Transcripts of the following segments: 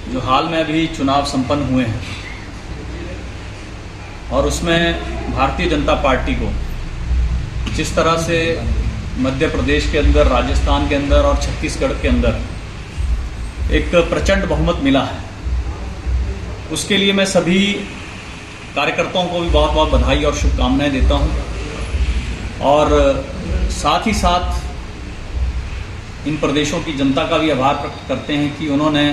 जो हाल में अभी चुनाव संपन्न हुए हैं और उसमें भारतीय जनता पार्टी को जिस तरह से मध्य प्रदेश के अंदर, राजस्थान के अंदर और छत्तीसगढ़ के अंदर एक प्रचंड बहुमत मिला है, उसके लिए मैं सभी कार्यकर्ताओं को भी बहुत बहुत बधाई और शुभकामनाएं देता हूं और साथ ही साथ इन प्रदेशों की जनता का भी आभार प्रकट करते हैं कि उन्होंने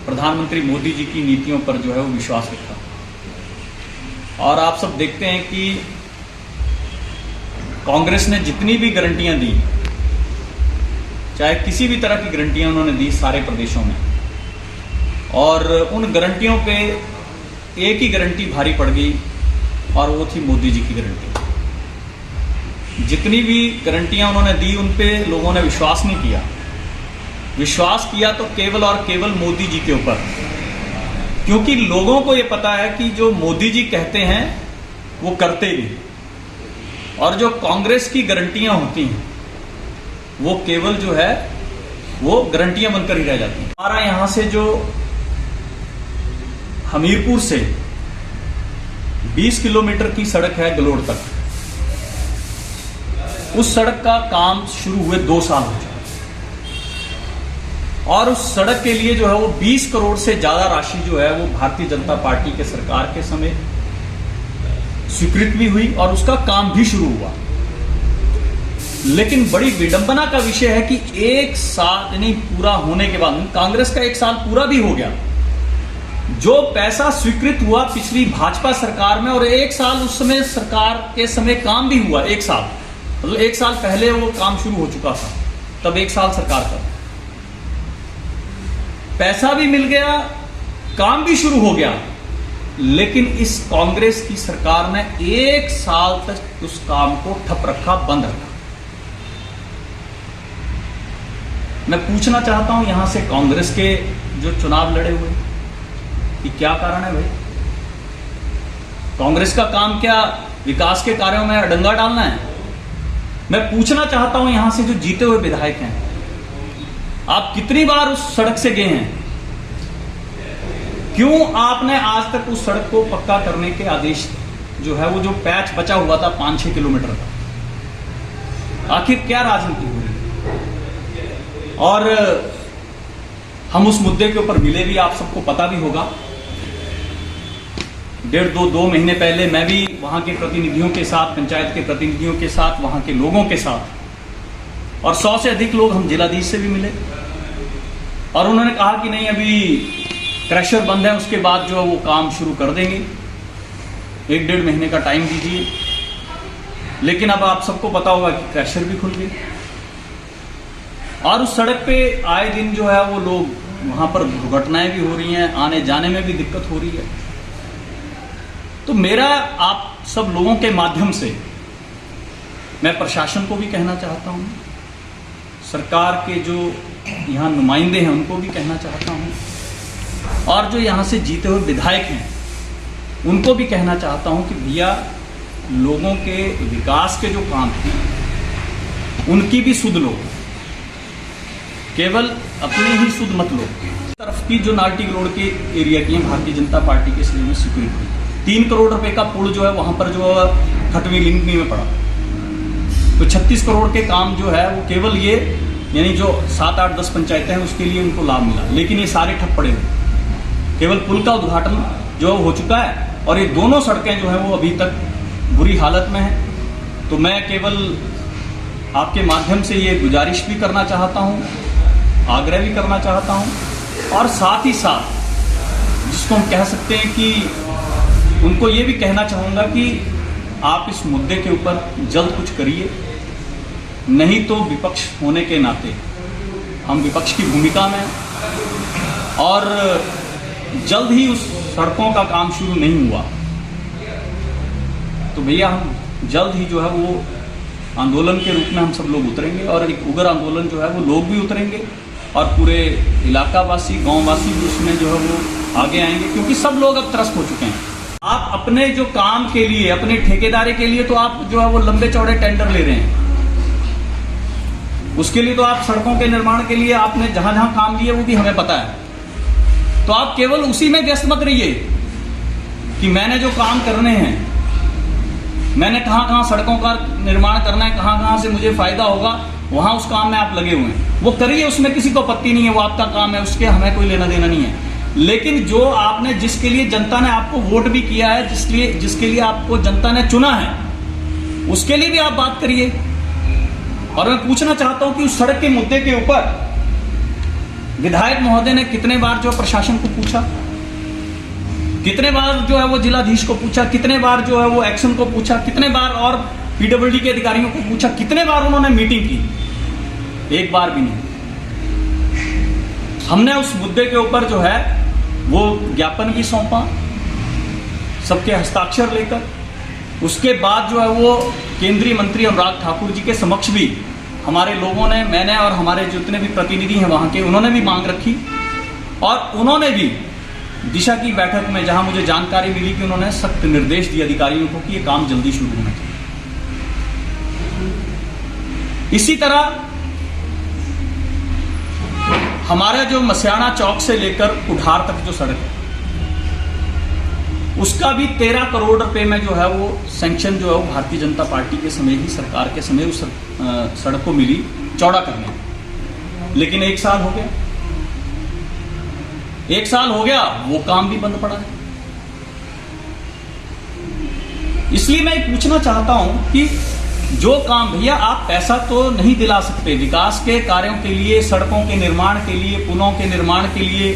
प्रधानमंत्री मोदी जी की नीतियों पर जो है वो विश्वास रखा। और आप सब देखते हैं कि कांग्रेस ने जितनी भी गारंटियां दी, चाहे किसी भी तरह की गारंटियां उन्होंने दी सारे प्रदेशों में, और उन गारंटियों पे एक ही गारंटी भारी पड़ गई और वो थी मोदी जी की गारंटी। जितनी भी गारंटियां उन्होंने दी उन पे लोगों ने विश्वास नहीं किया। विश्वास किया तो केवल और केवल मोदी जी के ऊपर, क्योंकि लोगों को ये पता है कि जो मोदी जी कहते हैं वो करते भी, और जो कांग्रेस की गारंटियां होती हैं वो केवल जो है वो गारंटियां बनकर ही रह जाती हैं। हमारा यहां से जो हमीरपुर से 20 किलोमीटर की सड़क है गलोड़ तक, उस सड़क का काम शुरू हुए 2 साल हो चुके और उस सड़क के लिए जो है वो 20 करोड़ से ज्यादा राशि जो है वो भारतीय जनता पार्टी के सरकार के समय स्वीकृत भी हुई और उसका काम भी शुरू हुआ। लेकिन बड़ी विडंबना का विषय है कि 1 साल यानी पूरा होने के बाद, कांग्रेस का 1 साल पूरा भी हो गया, जो पैसा स्वीकृत हुआ पिछली भाजपा सरकार में, और 1 साल उस समय सरकार के समय काम भी हुआ। 1 साल मतलब 1 साल पहले वो काम शुरू हो चुका था, तब 1 साल सरकार का पैसा भी मिल गया, काम भी शुरू हो गया, लेकिन इस कांग्रेस की सरकार ने 1 साल तक उस काम को ठप रखा, बंद रखा। मैं पूछना चाहता हूं यहां से कांग्रेस के जो चुनाव लड़े हुए कि क्या कारण है भाई? कांग्रेस का काम क्या विकास के कार्यों में अडंगा डालना है? मैं पूछना चाहता हूं यहां से जो जीते हुए विधायक हैं, आप कितनी बार उस सड़क से गए हैं? क्यों आपने आज तक उस सड़क को पक्का करने के आदेश जो है वो जो पैच बचा हुआ था 5-6 किलोमीटर का, आखिर क्या राजनीति हो रही है? और हम उस मुद्दे के ऊपर मिले भी, आप सबको पता भी होगा। 1.5-2 महीने पहले मैं भी वहां के प्रतिनिधियों के साथ, पंचायत के प्रतिनिधियों के साथ, वहां के लोगों के साथ, और 100 से अधिक लोग हम जिलाधीश से भी मिले, और उन्होंने कहा कि नहीं, अभी क्रशर बंद है, उसके बाद जो वो काम शुरू कर देंगे, 1-1.5 महीने का टाइम दीजिए। लेकिन अब आप सबको पता होगा कि क्रशर भी खुल गए और उस सड़क पे आए दिन जो है वो लोग, वहां पर दुर्घटनाएं भी हो रही हैं, आने जाने में भी दिक्कत हो रही है। तो मेरा आप सब लोगों के माध्यम से मैं प्रशासन को भी कहना चाहता हूं, सरकार के जो यहां नुमाइंदे हैं उनको भी कहना चाहता हूं, और जो यहां से जीते हुए विधायक हैं उनको भी कहना चाहता हूं कि भैया, लोगों के विकास के जो काम हैं उनकी भी सुध लो, केवल अपने ही सुध मत लो। तरफ की जो नाल्टी रोड के एरिया की भारतीय जनता पार्टी के समय में स्वीकृत हुई, 3 करोड़ रुपए का पुल जो है वहां पर जो खटवी लिंकनी में पड़ा, तो 36 करोड़ के काम जो है वो केवल ये, यानी जो 7-8-10 पंचायतें हैं उसके लिए उनको लाभ मिला, लेकिन ये सारे ठप पड़े हुए। केवल पुल का उद्घाटन जो हो चुका है और ये दोनों सड़कें जो हैं वो अभी तक बुरी हालत में हैं। तो मैं केवल आपके माध्यम से ये गुजारिश भी करना चाहता हूँ, आग्रह भी करना चाहता हूँ, और साथ ही साथ जिसको हम कह सकते हैं कि उनको ये भी कहना चाहूँगा कि आप इस मुद्दे के ऊपर जल्द कुछ करिए, नहीं तो विपक्ष होने के नाते हम विपक्ष की भूमिका में, और जल्द ही उस सड़कों का काम शुरू नहीं हुआ तो भैया हम जल्द ही जो है वो आंदोलन के रूप में हम सब लोग उतरेंगे, और एक उग्र आंदोलन जो है वो लोग भी उतरेंगे और पूरे इलाकावासी, गांववासी भी उसमें जो है वो आगे आएंगे, क्योंकि सब लोग अब त्रस्त हो चुके हैं। आप अपने जो काम के लिए, अपने ठेकेदारी के लिए तो आप जो है वो लंबे चौड़े टेंडर ले रहे हैं, उसके लिए तो आप सड़कों के निर्माण के लिए आपने जहां जहां काम लिए वो भी हमें पता है, तो आप केवल उसी में व्यस्त मत रहिए कि मैंने जो काम करने हैं, मैंने कहां कहां सड़कों का निर्माण करना है, कहां कहां से मुझे फायदा होगा, वहां उस काम में आप लगे हुए हैं, वो करिए, उसमें किसी को आपत्ति नहीं है, वो आपका काम है, उसके हमें कोई लेना देना नहीं है। लेकिन जो आपने, जिसके लिए जनता ने आपको वोट भी किया है, जिसके लिए आपको जनता ने चुना है, उसके लिए भी आप बात करिए। और मैं पूछना चाहता हूं कि उस सड़क के मुद्दे के ऊपर विधायक महोदय ने कितने बार जो प्रशासन को पूछा, कितने बार जो है वो जिलाधीश को पूछा, कितने बार जो है वो एक्शन को पूछा, कितने बार और पीडब्ल्यूडी के अधिकारियों को पूछा, कितने बार उन्होंने मीटिंग की? एक बार भी नहीं। हमने उस मुद्दे के ऊपर जो है वो ज्ञापन भी सौंपा, सबके हस्ताक्षर लेकर। उसके बाद जो है वो केंद्रीय मंत्री अनुराग ठाकुर जी के समक्ष भी हमारे लोगों ने, मैंने और हमारे जितने भी प्रतिनिधि हैं वहां के, उन्होंने भी मांग रखी। और उन्होंने भी दिशा की बैठक में, जहां मुझे जानकारी मिली कि उन्होंने सख्त निर्देश दिए अधिकारियों को कि ये काम जल्दी शुरू होना चाहिए। इसी तरह हमारा जो मसियाना चौक से लेकर कुठार तक जो सड़क है, उसका भी 13 करोड़ रुपए में जो है वो सैंक्शन जो है वो भारतीय जनता पार्टी के समय ही, सरकार के समय उस सड़क को मिली चौड़ा करने। लेकिन 1 साल हो गया, 1 साल हो गया, वो काम भी बंद पड़ा है। इसलिए मैं पूछना चाहता हूं कि जो काम, भैया आप पैसा तो नहीं दिला सकते विकास के कार्यों के लिए, सड़कों के निर्माण के लिए, पुलों के निर्माण के लिए,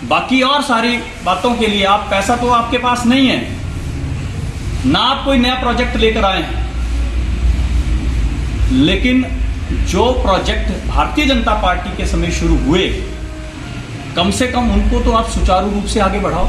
बाकी और सारी बातों के लिए आप, पैसा तो आपके पास नहीं है ना, आप कोई नया प्रोजेक्ट लेकर आए हैं। लेकिन जो प्रोजेक्ट भारतीय जनता पार्टी के समय शुरू हुए, कम से कम उनको तो आप सुचारू रूप से आगे बढ़ाओ।